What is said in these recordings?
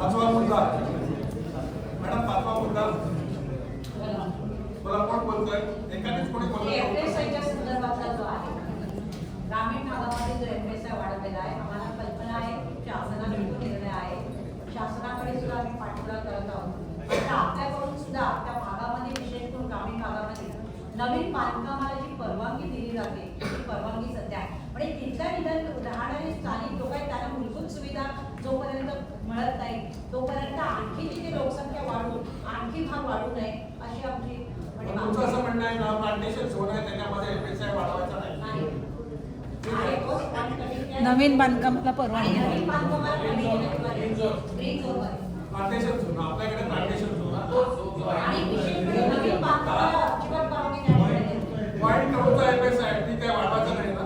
पाचवा मुद्दा मॅडम, पाचवा मुद्दा मला कोण बोलतोय? एकानेच कोणी बोलतोय? एफएसआयच्या संदर्भातला जो आहे ग्रामीण भागामध्ये जो एफएसआय वाढवलेला आहे, आम्हाला कल्पना आहे, शासनाचा तो निर्णय आहे, शासनाकडे सुद्धा आम्ही पाठपुरावा करत आहोत. आता आपल्याकडून सुद्धा आपल्या भागामध्ये, विशेष करून ग्रामीण भागामध्ये नवीन बांधकामाला जी परवानगी दिली जाते ती परवानगी सध्या आहे. म्हणजे तिथल्या निदान राहणारे स्थानिक लोक आहेत त्यांना मूलभूत सुविधा जोपर्यंत मिळत नाही तोपर्यंत आणखी तिथे लोकसंख्या वाढून आणखी भाग वाढू नये अशी आमची तुमचं असं म्हणणं आहे ना, प्लांटेशन झोन आहे त्याच्यामध्ये एफएसआय वाढवायचा नाही. नवीन बांधकामाला परवानगी नवीन बांधकामाला ग्रीन झोन प्लांटेशन झोन आपल्याकडे प्लांटेशन झोन आणि विशेष म्हणजे नवीन बांधकामाला अजिबात परवानगी नाही. पॉईंट करूचा एफएसआय ती काय वाढवायचा नाही ना?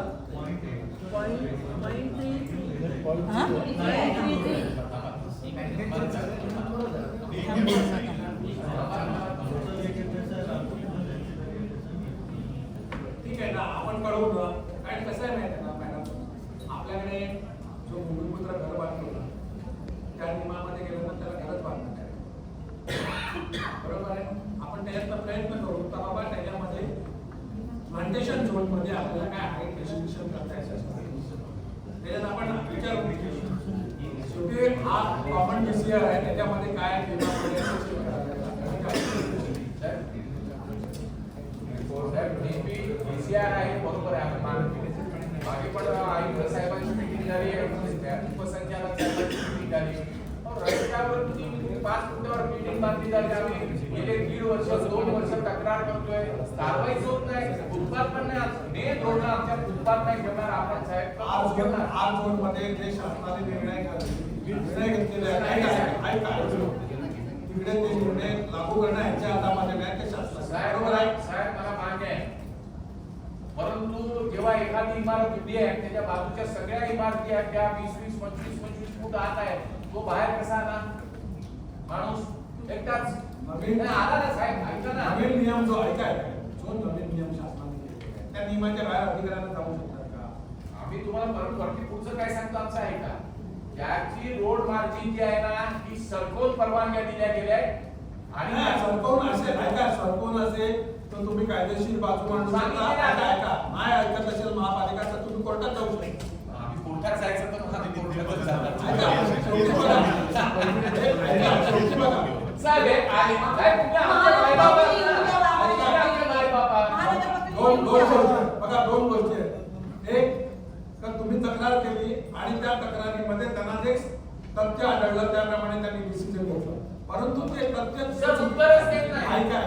ठीक आहे ना, आपण कळवू ना. कारण कसं आहे माहिती आहे ना मॅडम, आपल्याकडे जो भूमिपुत्र घर बांधतो त्या नियमामध्ये गेल्यानंतर त्याला घरच बांधणार आहे, बरोबर आहे. आपण त्याच्यात प्रयत्न करू तर बाबा त्याच्यामध्ये प्लांटेशन झोन मध्ये आपल्याला काय आहे रेस्ट्रिक्शन करता येईल त्याच्यात आपण विचारू. शेवटी हा कॉमन डिसिजन आहे, त्याच्यामध्ये काय आहे बरोबर आहे. बाकी पण आयुक्त साहेबांची मीटिंग झाली आहे, उपसंचालक साहेबांची मीटिंग झाली. रस्त्यावर 5 फुटावर मीटिंग बांधली झाली. आम्ही गेले 1.5 वर्ष 2 वर्ष तक्रार करतोय, कारवाईच होत नाही. फुटपाथ पण नाही, मेन रोडला आमच्या फुटपाथ नाही ठेवणार आपण साहेब. आज झोन मध्ये जे शासनाने निर्णय घेतलेले आहे तिकडे ते निर्णय लागू करणं यांच्या हातामध्ये नाही, ते शासनाचं बरोबर आहे. साहेब मला मान्य आहे, परंतु जेव्हा एखादी इमारत उभी आहे त्याच्या बाजूच्या सगळ्या इमारती आहेत त्या 20-20, 25-25 फूट आत आहे, तो बाहेर कसा आला? माणूस एकटाच नवीन आला ना साहेब. ऐका ना, नवीन नियम जो ऐकाय जो नवीन नियम शासनाने केलेले त्या नियमाच्या बाहेर अधिकाऱ्यांना जाऊ शकतात का? आम्ही तुम्हाला परत वरती पुढचं काय सांगतो आमचं आहे का? त्याची रोड मार्जिन जी आहे ना ती सरकोन परवानग्या दिल्या गेल्या आहेत आणि सरकवून असेल, ऐका सरकवून असेल तर तुम्ही कायदेशीर बाजू मांडू शकता. ऐका नाही ऐकत असेल महापालिका तर तुम्ही कोर्टात जाऊ शकता. आम्ही कोर्टात जायचं तर आम्ही कोर्टातच जाणार. साहेब आले साहेब तुम्ही आमच्या मायबापा दोन गोष्टी बघा, 2 गोष्टी आहेत. एक तर तुम्ही तक्रार केली आणि त्या तक्रारीमध्ये त्यांना जे तथ्य आढळलं त्याप्रमाणे त्यांनी डिसिजन घेतलं, परंतु ते तथ्य उत्तरच देत नाही. ऐका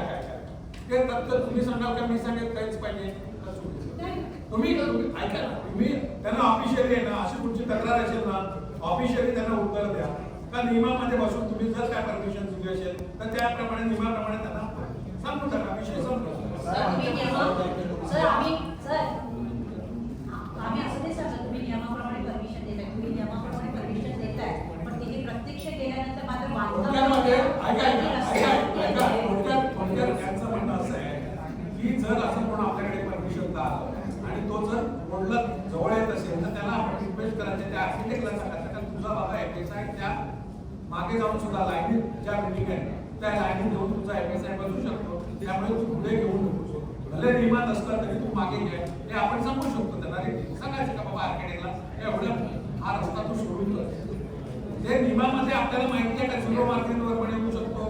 ते तथ्य तुम्ही सांगाल का मी सांगेल काहीच पाहिजे तुम्ही ऐका ना, तुम्ही त्यांना ऑफिशियली आहे ना अशी कुठची तक्रार असेल ना ऑफिशियली त्यांना उत्तर द्या का नियमामध्ये बसून तुम्ही जर काय परमिशन दिली असेल तर त्याप्रमाणे नियमाप्रमाणे त्यांना सांगून टाका, विषय संपला. आम्ही असं नाही सांगत तुम्ही नियमाप्रमाणे परमिशन देताय, तुम्ही नियमाप्रमाणे परमिशन देताय, पण तिथे प्रत्यक्ष केल्यानंतर मात्र थोडक्यात त्यांचं म्हणणं असं आहे की जर असं कोण आपल्याकडे परमिशन आलं आणि तो जर रोडला जवळ येत असेल तर त्याला आपण रिक्वेस्ट करायचं, त्या आर्किटेक्टला सांगायचं का तुझा बाबा एफएसआय त्या मागे जाऊन सुद्धा लाईनीत ज्या बिल्डिंग आहे त्या लाईनीत घेऊन तुमचा एफएसआय बसू शकतो, त्यामुळे तू पुढे घेऊन नको. भले नियमात असला तरी तू मागे घे हे आपण सांगू शकतो त्यांना. सांगायचं का बाबा आर्किटेक्टला एवढं हा रस्ता तू सोडून कर. ते नियमामध्ये आपल्याला माहिती आहे का 0 मार्किंग वर पण येऊ शकतो,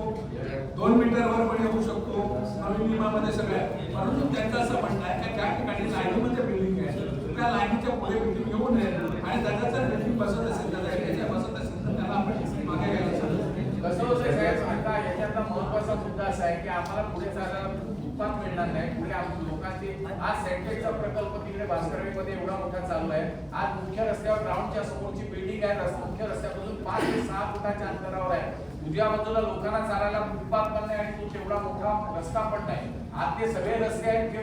2 मीटरवर पण येऊ शकतो, नवीन नियमामध्ये सगळ्या. परंतु त्यांचं असं म्हणणं आहे की ज्या ठिकाणी लाईनीमध्ये बिल्डिंग आहे त्या लाईनीच्या पुढे बिल्डिंग येऊ नये आणि त्याचा जर बिल्डिंग बसत असेल त्याचा एरिया बसत असेल तर त्याला आपण मागे घ्यायला सांगतो. कसं होतं साहेब, आता याच्यातला महत्वाचा मुद्दा असा आहे की आम्हाला पुढे चालायला फुटपाथ मिळणार नाही. पुढे लोकांचे आज सेंटेक्सचा प्रकल्प तिकडे भास्करवीमध्ये एवढा मोठा चालू आहे. आज मुख्य रस्त्यावर ग्राउंडच्या समोरची बिल्डिंग आहे, मुख्य रस्त्यापासून 5 ते 6 फुटाच्या अंतरावर आहे. उजव्या बाजूला लोकांना चालायला फुटपाथ पण नाही आणि तो तेवढा मोठा रस्ता पण नाही. आज ते सगळे रस्ते आहेत जे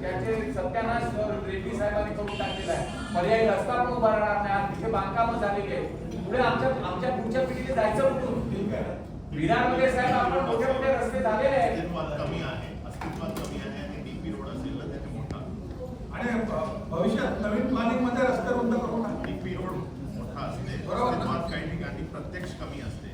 त्याचे सत्यानाश रेड्डी साहेबांनी करून टाकलेला आहे. पर्यायी रस्ता पण उभा राहणार नाही. आज तिथे बांधकाम झालेली आहे. पुढे आमच्या पुढच्या पिढीने जायचं कुठून? विरारमध्ये साहेब आपण मोठे मोठे रस्ते झालेले आहेत. कमी आहे, अस्तित्वात कमी आहे आणि डीपी रोड असेल ना त्याचे मोठा आणि भविष्यात नवीन प्लॅनिंग मध्ये रस्ते रुंद करू नका. डीपी रोड मोठा असते, बरोबर ना? काही ठिकाणी प्रत्यक्ष कमी असते.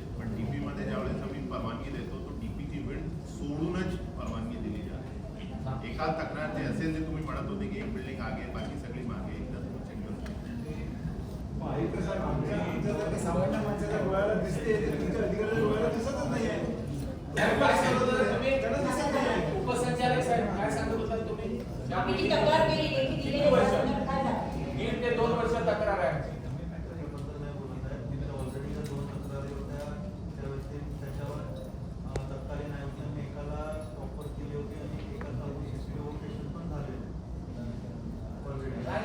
तक्रार जे असेल ते तुम्ही म्हणत होते की एक बिल्डिंग आगे बाकी सगळी मागे एकदा check करून. सामान्य माणसाच्या डोळ्याला दिसते ते तुमच्या अधिकाऱ्याच्या डोळ्याला दिसतच नाहीये. उपसंचालक साहेब काय सांगत होता तुम्ही? आम्ही जी तक्रार केली लेखी दिलेली वर्ष? त्याच्यानंतर काय झालं? 1 ते 2 वर्ष तक्रार आहे.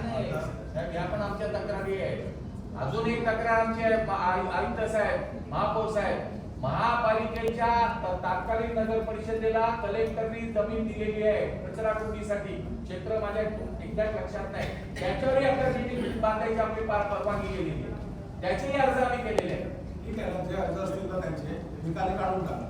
नाही साहेब, या पण आमच्या तक्रारी आहेत. अजून एक तक्रार आमची आहे आयुक्त साहेब, महापौर साहेब, महापालिकेच्या तात्कालिक नगर परिषदेला कलेक्टरनी जमीन दिलेली आहे कचरा कुंडीसाठी. क्षेत्र माझ्या एक्झॅक्ट लक्षात नाही. त्याच्यावरही आता बिल्डिंग बांधायची आपली परवानगी गेलेली आहे. त्याचेही अर्ज आम्ही केलेले आहेत. ठीक आहे ना, जे अर्ज असतील ना त्यांचे निकाली काढून टाका.